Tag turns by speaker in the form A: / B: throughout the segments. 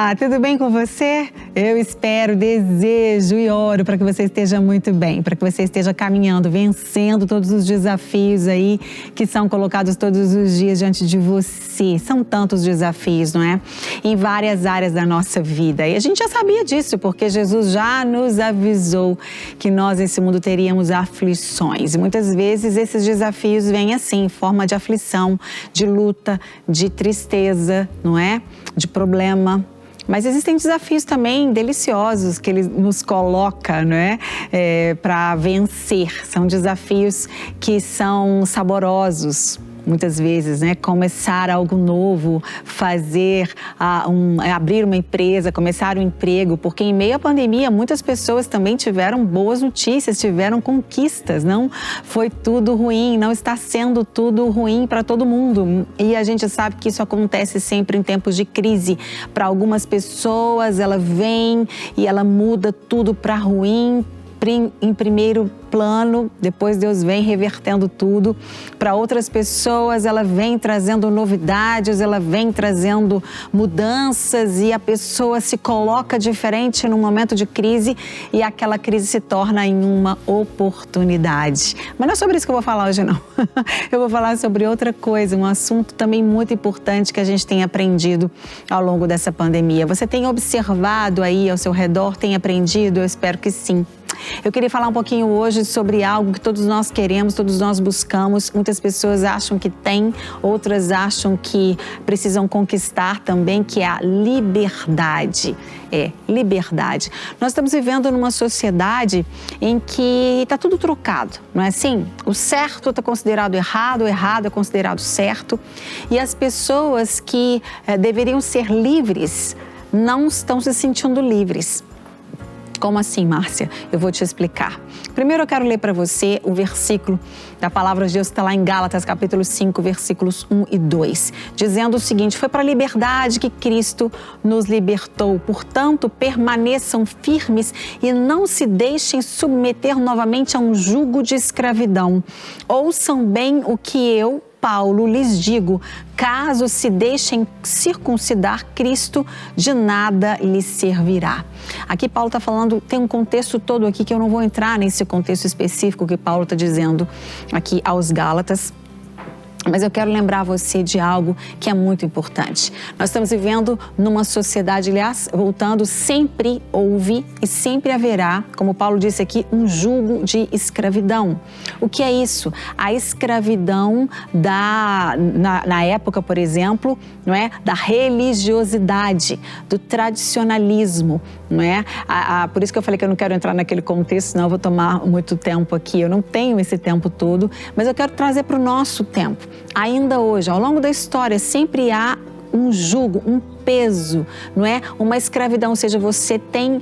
A: Olá, tudo bem com você? Eu espero, desejo e oro para que você esteja muito bem, para que você esteja caminhando, vencendo todos os desafios aí que são colocados todos os dias diante de você. São tantos desafios, não é? Em várias áreas da nossa vida. E a gente já sabia disso, porque Jesus já nos avisou que nós nesse mundo teríamos aflições. E muitas vezes esses desafios vêm assim, em forma de aflição, de luta, de tristeza, não é? De problema. Mas existem desafios também deliciosos que Ele nos coloca, não é? Para vencer. São desafios que são saborosos. Muitas vezes, né? Começar algo novo, abrir uma empresa, começar um emprego, porque em meio à pandemia muitas pessoas também tiveram boas notícias, tiveram conquistas, não foi tudo ruim, não está sendo tudo ruim para todo mundo. E a gente sabe que isso acontece sempre em tempos de crise. Para algumas pessoas ela vem e ela muda tudo para ruim, em primeiro plano, depois Deus vem revertendo tudo. Para outras pessoas ela vem trazendo novidades, ela vem trazendo mudanças e a pessoa se coloca diferente num momento de crise e aquela crise se torna em uma oportunidade. Mas não é sobre isso que eu vou falar hoje não. Eu vou falar sobre outra coisa, um assunto também muito importante que a gente tem aprendido ao longo dessa pandemia. Você tem observado aí ao seu redor, tem aprendido? Eu espero que sim. Eu queria falar um pouquinho hoje sobre algo que todos nós queremos, todos nós buscamos. Muitas pessoas acham que têm, outras acham que precisam conquistar também, que é a liberdade. Liberdade. Nós estamos vivendo numa sociedade em que está tudo trocado, não é assim? O certo está considerado errado, o errado é considerado certo. E as pessoas que deveriam ser livres não estão se sentindo livres. Como assim, Márcia? Eu vou te explicar. Primeiro eu quero ler para você o versículo da palavra de Deus que está lá em Gálatas, capítulo 5, versículos 1 e 2, dizendo o seguinte: foi para a liberdade que Cristo nos libertou, portanto permaneçam firmes e não se deixem submeter novamente a um jugo de escravidão. Ouçam bem o que eu, Paulo, lhes digo: caso se deixem circuncidar, Cristo de nada lhes servirá. Aqui Paulo está falando, tem um contexto todo aqui que eu não vou entrar nesse contexto específico que Paulo está dizendo aqui aos Gálatas. Mas eu quero lembrar você de algo que é muito importante. Nós estamos vivendo numa sociedade, aliás, voltando, sempre houve e sempre haverá, como Paulo disse aqui, um jugo de escravidão. O que é isso? A escravidão na época, por exemplo, não é? Da religiosidade, do tradicionalismo, não é? Por isso que eu falei que eu não quero entrar naquele contexto, senão eu vou tomar muito tempo aqui. Eu não tenho esse tempo todo, mas eu quero trazer para o nosso tempo. Ainda hoje, ao longo da história, sempre há um jugo, um peso, não é? Uma escravidão, ou seja, você tem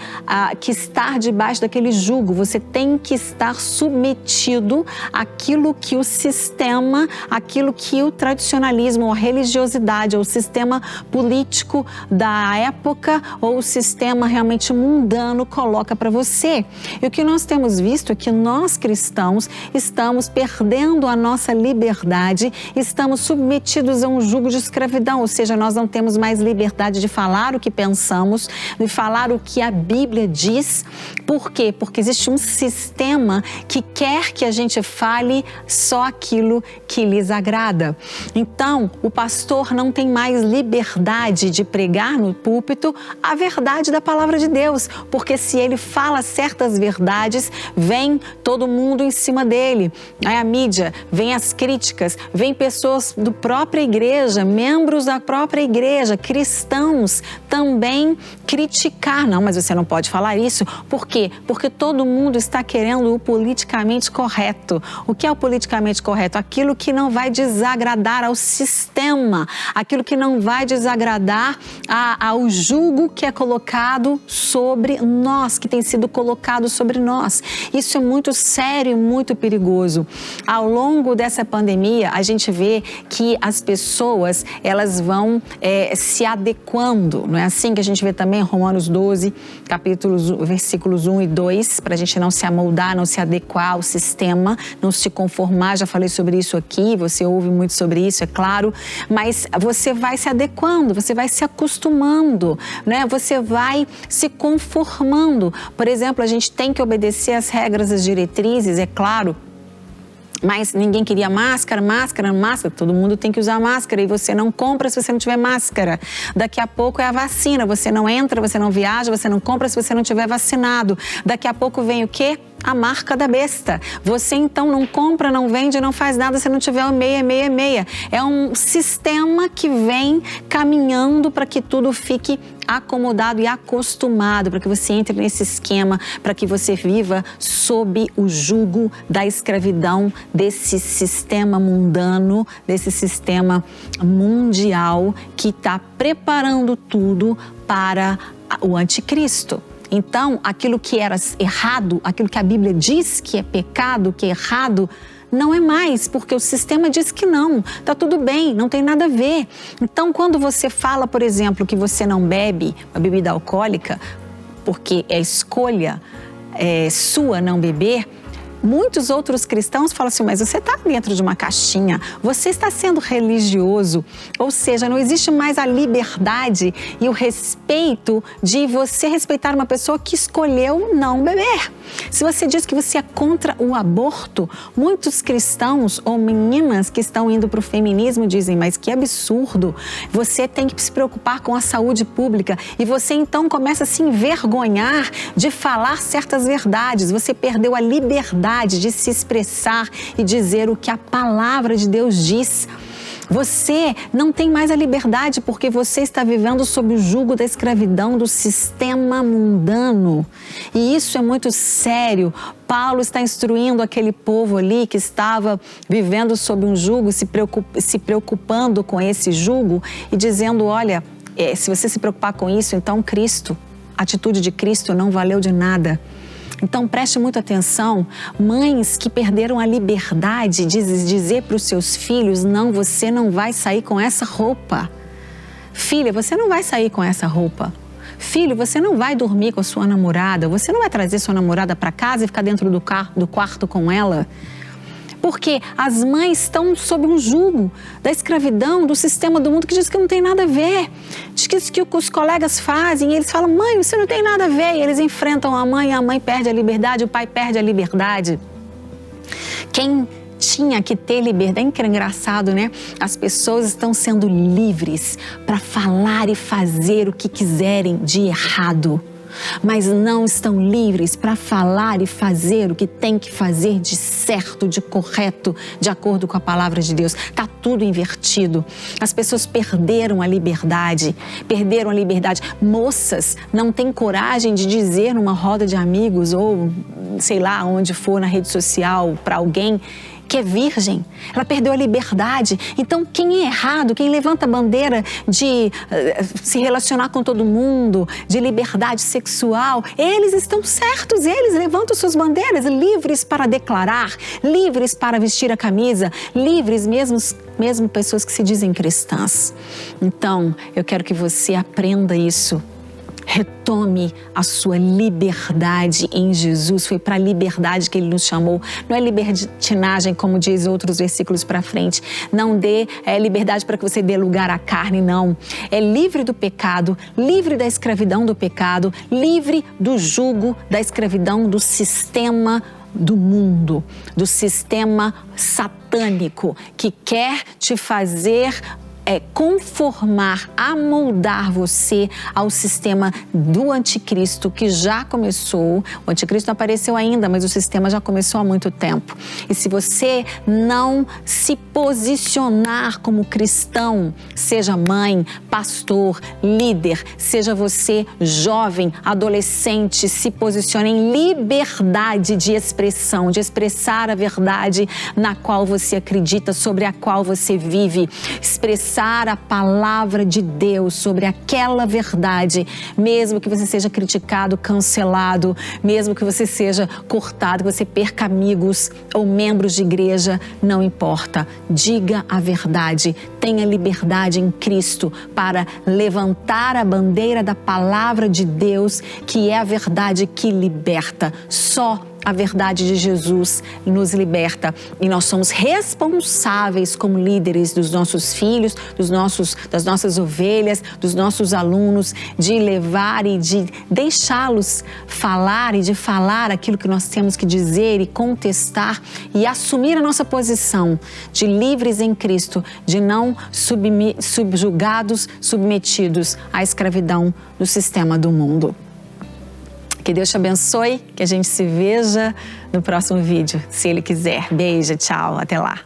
A: que estar debaixo daquele jugo, você tem que estar submetido àquilo que o sistema, aquilo que o tradicionalismo, a religiosidade, ou o sistema político da época, ou o sistema realmente mundano coloca para você. E o que nós temos visto é que nós cristãos estamos perdendo a nossa liberdade, estamos submetidos a um jugo de escravidão, ou seja, nós não temos mais liberdade de falar o que pensamos, de falar o que a Bíblia diz. Por quê? Porque existe um sistema que quer que a gente fale só aquilo que lhes agrada. Então, o pastor não tem mais liberdade de pregar no púlpito a verdade da palavra de Deus, porque se ele fala certas verdades, vem todo mundo em cima dele. Aí a mídia, vem as críticas, vem pessoas da própria igreja, membros da própria igreja, cristãos também criticar. Não, mas você não pode falar isso. Por quê? Porque todo mundo está querendo o politicamente correto. O que é o politicamente correto? Aquilo que não vai desagradar ao sistema, aquilo que não vai desagradar ao jugo que é colocado sobre nós, que tem sido colocado sobre nós. Isso é muito sério e muito perigoso. Ao longo dessa pandemia, a gente vê que as pessoas, elas vão se adequar adequando. Não é assim que a gente vê também em Romanos 12, versículos 1 e 2, para a gente não se amoldar, não se adequar ao sistema, não se conformar. Já falei sobre isso aqui, você ouve muito sobre isso, é claro, mas você vai se adequando, você vai se acostumando, né? Você vai se conformando. Por exemplo, a gente tem que obedecer às regras, às diretrizes, é claro, mas ninguém queria máscara, todo mundo tem que usar máscara e você não compra se você não tiver máscara. Daqui a pouco é a vacina, você não entra, você não viaja, você não compra se você não tiver vacinado. Daqui a pouco vem o quê? A marca da besta. Você então não compra, não vende, não faz nada se não tiver o 666. É um sistema que vem caminhando para que tudo fique acomodado e acostumado, para que você entre nesse esquema, para que você viva sob o jugo da escravidão desse sistema mundano, desse sistema mundial que está preparando tudo para o anticristo. Então, aquilo que era errado, aquilo que a Bíblia diz que é pecado, que é errado, não é mais, porque o sistema diz que não, tá tudo bem, não tem nada a ver. Então, quando você fala, por exemplo, que você não bebe a bebida alcoólica, porque é escolha sua não beber, muitos outros cristãos falam assim, mas você está dentro de uma caixinha, você está sendo religioso, ou seja, não existe mais a liberdade e o respeito de você respeitar uma pessoa que escolheu não beber. Se você diz que você é contra o aborto, muitos cristãos ou meninas que estão indo para o feminismo dizem, mas que absurdo, você tem que se preocupar com a saúde pública e você então começa a se envergonhar de falar certas verdades, você perdeu a liberdade de se expressar e dizer o que a palavra de Deus diz. Você não tem mais a liberdade porque você está vivendo sob o jugo da escravidão do sistema mundano. E isso é muito sério. Paulo está instruindo aquele povo ali que estava vivendo sob um jugo, se preocupando com esse jugo e dizendo, olha, se você se preocupar com isso, então Cristo, a atitude de Cristo não valeu de nada. Então preste muita atenção, mães que perderam a liberdade de dizer para os seus filhos, não, você não vai sair com essa roupa. Filha, você não vai sair com essa roupa. Filho, você não vai dormir com a sua namorada, você não vai trazer sua namorada para casa e ficar dentro do quarto com ela. Porque as mães estão sob um jugo da escravidão, do sistema do mundo que diz que não tem nada a ver. Diz que os colegas fazem e eles falam, mãe, você não tem nada a ver. E eles enfrentam a mãe perde a liberdade, o pai perde a liberdade. Quem tinha que ter liberdade, é engraçado, né? As pessoas estão sendo livres para falar e fazer o que quiserem de errado, mas não estão livres para falar e fazer o que tem que fazer de certo, de correto, de acordo com a palavra de Deus. Está tudo invertido. As pessoas perderam a liberdade, Moças não têm coragem de dizer numa roda de amigos ou sei lá onde for na rede social para alguém que é virgem, ela perdeu a liberdade. Então quem é errado, quem levanta a bandeira de se relacionar com todo mundo, de liberdade sexual, eles estão certos, eles levantam suas bandeiras, livres para declarar, livres para vestir a camisa, livres mesmo pessoas que se dizem cristãs. Então eu quero que você aprenda isso. Retome a sua liberdade em Jesus. Foi para a liberdade que Ele nos chamou. Não é libertinagem, como diz outros versículos para frente. Não dê liberdade para que você dê lugar à carne, não. É livre do pecado, livre da escravidão do pecado, livre do jugo da escravidão do sistema do mundo, do sistema satânico que quer te fazer conformar, amoldar você ao sistema do anticristo que já começou. O anticristo não apareceu ainda, mas o sistema já começou há muito tempo. E se você não se posicionar como cristão, seja mãe, pastor, líder, seja você jovem, adolescente, se posicione em liberdade de expressão, de expressar a verdade na qual você acredita, sobre a qual você vive, expressar confessar a palavra de Deus sobre aquela verdade, mesmo que você seja criticado, cancelado, mesmo que você seja cortado, que você perca amigos ou membros de igreja, não importa. Diga a verdade, tenha liberdade em Cristo para levantar a bandeira da palavra de Deus, que é a verdade que liberta. Só a verdade de Jesus nos liberta e nós somos responsáveis como líderes dos nossos filhos, das nossas ovelhas, dos nossos alunos, de levar e de deixá-los falar e de falar aquilo que nós temos que dizer e contestar e assumir a nossa posição de livres em Cristo, de não subjugados, submetidos à escravidão do sistema do mundo. Que Deus te abençoe, que a gente se veja no próximo vídeo, se Ele quiser. Beijo, tchau, até lá.